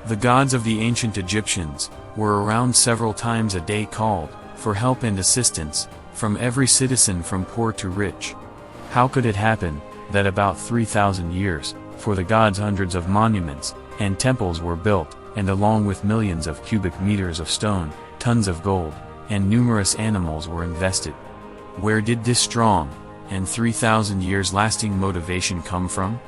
The gods of the ancient Egyptians were around several times a day, called for help and assistance from every citizen from poor to rich. How could it happen that about 3,000 years for the gods hundreds of monuments and temples were built, and along with millions of cubic meters of stone, tons of gold, and numerous animals were invested? Where did this strong and 3,000 years lasting motivation come from?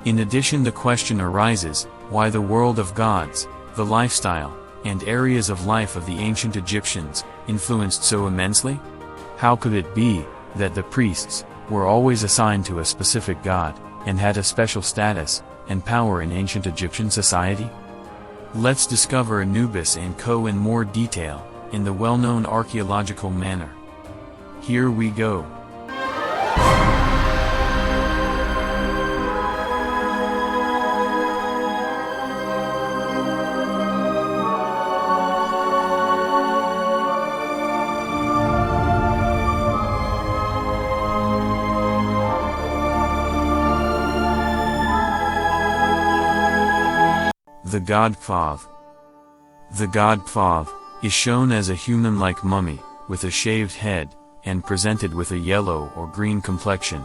In addition, the question arises, why the world of gods, the lifestyle, and areas of life of the ancient Egyptians influenced so immensely? How could it be that the priests were always assigned to a specific god, and had a special status and power in ancient Egyptian society? Let's discover Anubis and Co. in more detail, in the well-known archaeological manner. Here we go. The Godfather. The Godfather is shown as a human-like mummy, with a shaved head, and presented with a yellow or green complexion.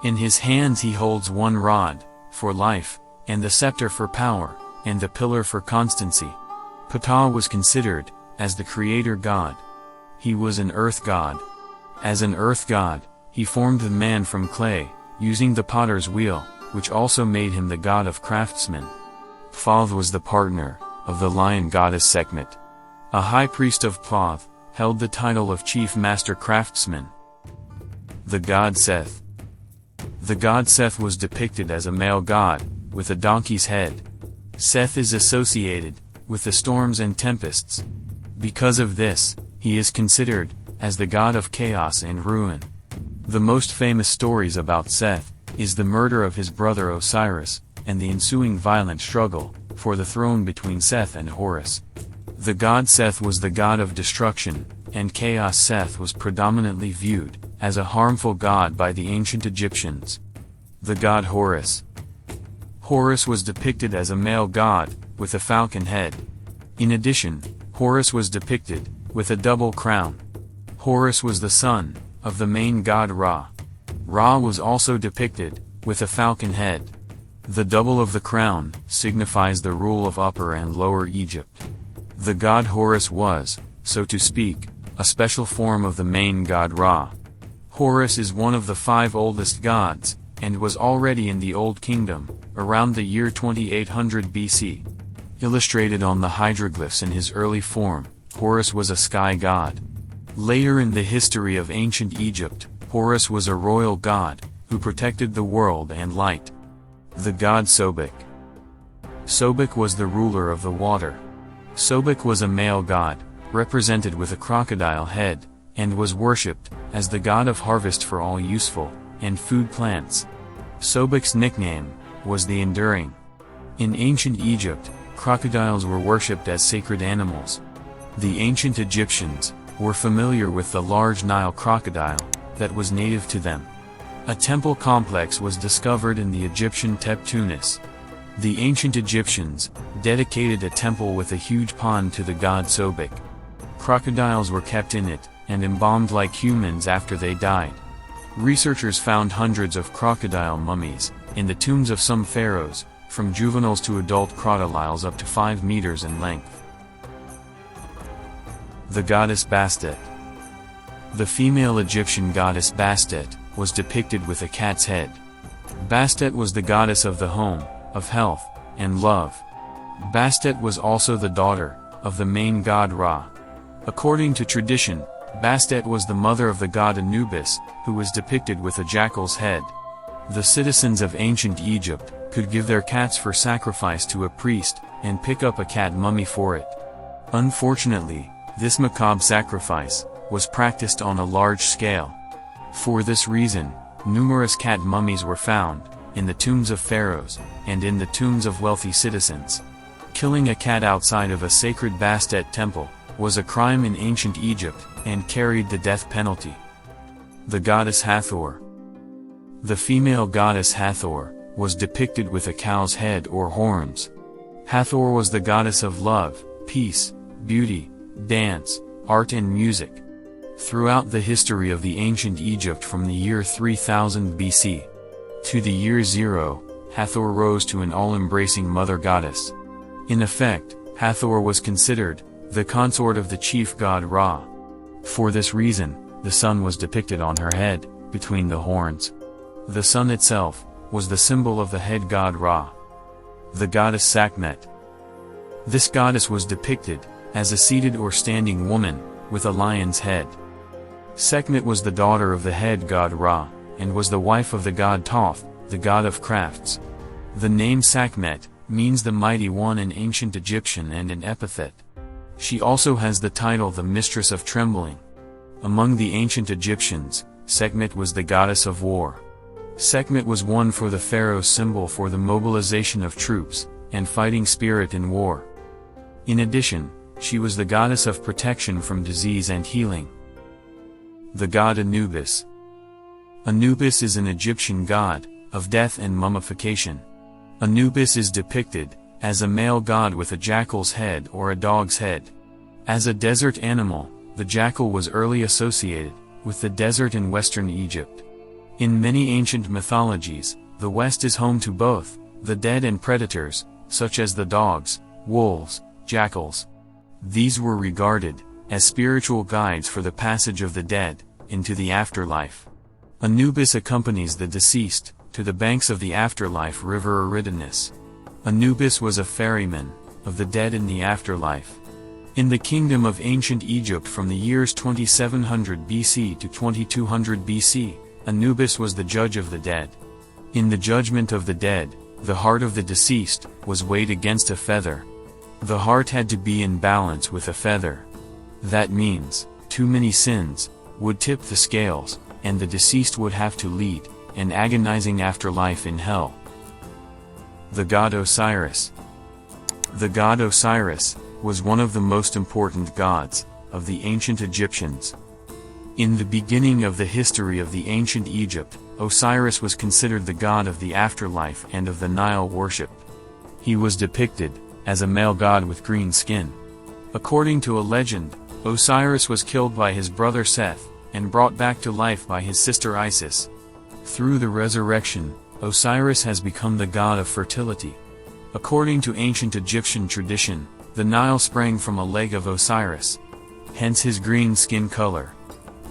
In his hands he holds one rod, for life, and the scepter for power, and the pillar for constancy. Ptah was considered as the creator god. He was an earth god. As an earth god, he formed the man from clay, using the potter's wheel, which also made him the god of craftsmen. Thoth was the partner of the lion goddess Sekhmet. A high priest of Thoth held the title of chief master craftsman. The god Seth. The god Seth was depicted as a male god, with a donkey's head. Seth is associated with the storms and tempests. Because of this, he is considered as the god of chaos and ruin. The most famous stories about Seth is the murder of his brother Osiris, and the ensuing violent struggle for the throne between Seth and Horus. The god Seth was the god of destruction and chaos. Seth was predominantly viewed as a harmful god by the ancient Egyptians. The god Horus. Horus was depicted as a male god, with a falcon head. In addition, Horus was depicted with a double crown. Horus was the son of the main god Ra. Ra was also depicted with a falcon head. The double of the crown signifies the rule of Upper and Lower Egypt. The god Horus was, so to speak, a special form of the main god Ra. Horus is one of the 5 oldest gods, and was already in the Old Kingdom, around the year 2800 BC. Illustrated on the hieroglyphs in his early form, Horus was a sky god. Later in the history of ancient Egypt, Horus was a royal god, who protected the world and light. The god Sobek. Sobek was the ruler of the water. Sobek was a male god, represented with a crocodile head, and was worshipped as the god of harvest for all useful and food plants. Sobek's nickname was the Enduring. In ancient Egypt, crocodiles were worshipped as sacred animals. The ancient Egyptians were familiar with the large Nile crocodile that was native to them. A temple complex was discovered in the Egyptian Tunis. The ancient Egyptians dedicated a temple with a huge pond to the god Sobek. Crocodiles were kept in it, and embalmed like humans after they died. Researchers found hundreds of crocodile mummies in the tombs of some pharaohs, from juveniles to adult crocodiles up to 5 meters in length. The goddess Bastet. The female Egyptian goddess Bastet was depicted with a cat's head. Bastet was the goddess of the home, of health, and love. Bastet was also the daughter of the main god Ra. According to tradition, Bastet was the mother of the god Anubis, who was depicted with a jackal's head. The citizens of ancient Egypt could give their cats for sacrifice to a priest, and pick up a cat mummy for it. Unfortunately, this macabre sacrifice was practiced on a large scale. For this reason, numerous cat mummies were found in the tombs of pharaohs, and in the tombs of wealthy citizens. Killing a cat outside of a sacred Bastet temple was a crime in ancient Egypt, and carried the death penalty. The goddess Hathor. The female goddess Hathor was depicted with a cow's head or horns. Hathor was the goddess of love, peace, beauty, dance, art and music. Throughout the history of the ancient Egypt from the year 3000 BC to the year 0, Hathor rose to an all-embracing mother goddess. In effect, Hathor was considered the consort of the chief god Ra. For this reason, the sun was depicted on her head, between the horns. The sun itself was the symbol of the head god Ra. The goddess Sacknet. This goddess was depicted as a seated or standing woman, with a lion's head. Sekhmet was the daughter of the head god Ra, and was the wife of the god Thoth, the god of crafts. The name Sacknet means the mighty one in ancient Egyptian and an epithet. She also has the title the mistress of trembling. Among the ancient Egyptians, Sekhmet was the goddess of war. Sekhmet was one for the pharaoh's symbol for the mobilization of troops, and fighting spirit in war. In addition, she was the goddess of protection from disease and healing. The god Anubis. Anubis is an Egyptian god of death and mummification. Anubis is depicted as a male god with a jackal's head or a dog's head. As a desert animal, the jackal was early associated with the desert in western Egypt. In many ancient mythologies, the West is home to both the dead and predators, such as the dogs, wolves, jackals. These were regarded as spiritual guides for the passage of the dead into the afterlife. Anubis accompanies the deceased to the banks of the afterlife river Eridanus. Anubis was a ferryman of the dead in the afterlife. In the kingdom of ancient Egypt from the years 2700 BC to 2200 BC, Anubis was the judge of the dead. In the judgment of the dead, the heart of the deceased was weighed against a feather. The heart had to be in balance with a feather. That means, too many sins would tip the scales, and the deceased would have to lead an agonizing afterlife in hell. The god Osiris. The god Osiris was one of the most important gods of the ancient Egyptians. In the beginning of the history of the ancient Egypt, Osiris was considered the god of the afterlife and of the Nile worship. He was depicted as a male god with green skin. According to a legend, Osiris was killed by his brother Seth, and brought back to life by his sister Isis. Through the resurrection, Osiris has become the god of fertility. According to ancient Egyptian tradition, the Nile sprang from a leg of Osiris. Hence his green skin color.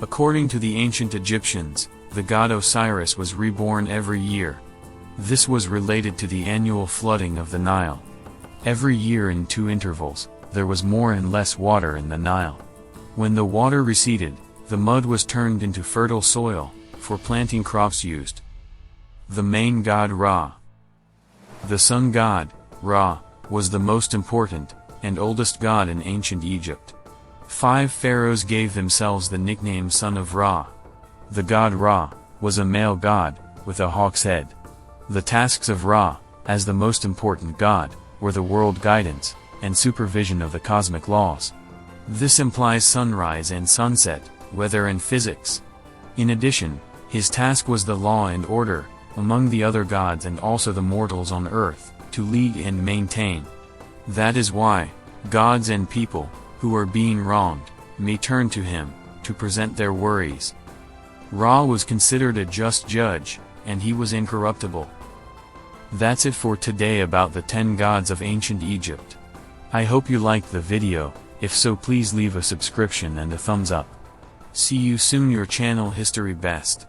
According to the ancient Egyptians, the god Osiris was reborn every year. This was related to the annual flooding of the Nile. Every year in 2 intervals, there was more and less water in the Nile. When the water receded, the mud was turned into fertile soil for planting crops used. The main god Ra. The sun god, Ra, was the most important and oldest god in ancient Egypt. 5 pharaohs gave themselves the nickname Son of Ra. The god Ra was a male god with a hawk's head. The tasks of Ra, as the most important god, were the world guidance and supervision of the cosmic laws. This implies sunrise and sunset, weather and physics. In addition, his task was the law and order among the other gods and also the mortals on earth, to lead and maintain. That is why gods and people who are being wronged may turn to him to present their worries. Ra was considered a just judge, and he was incorruptible. That's it for today about the 10 gods of ancient Egypt. I hope you liked the video. If so, please leave a subscription and a thumbs up. See you soon. Your channel History Best.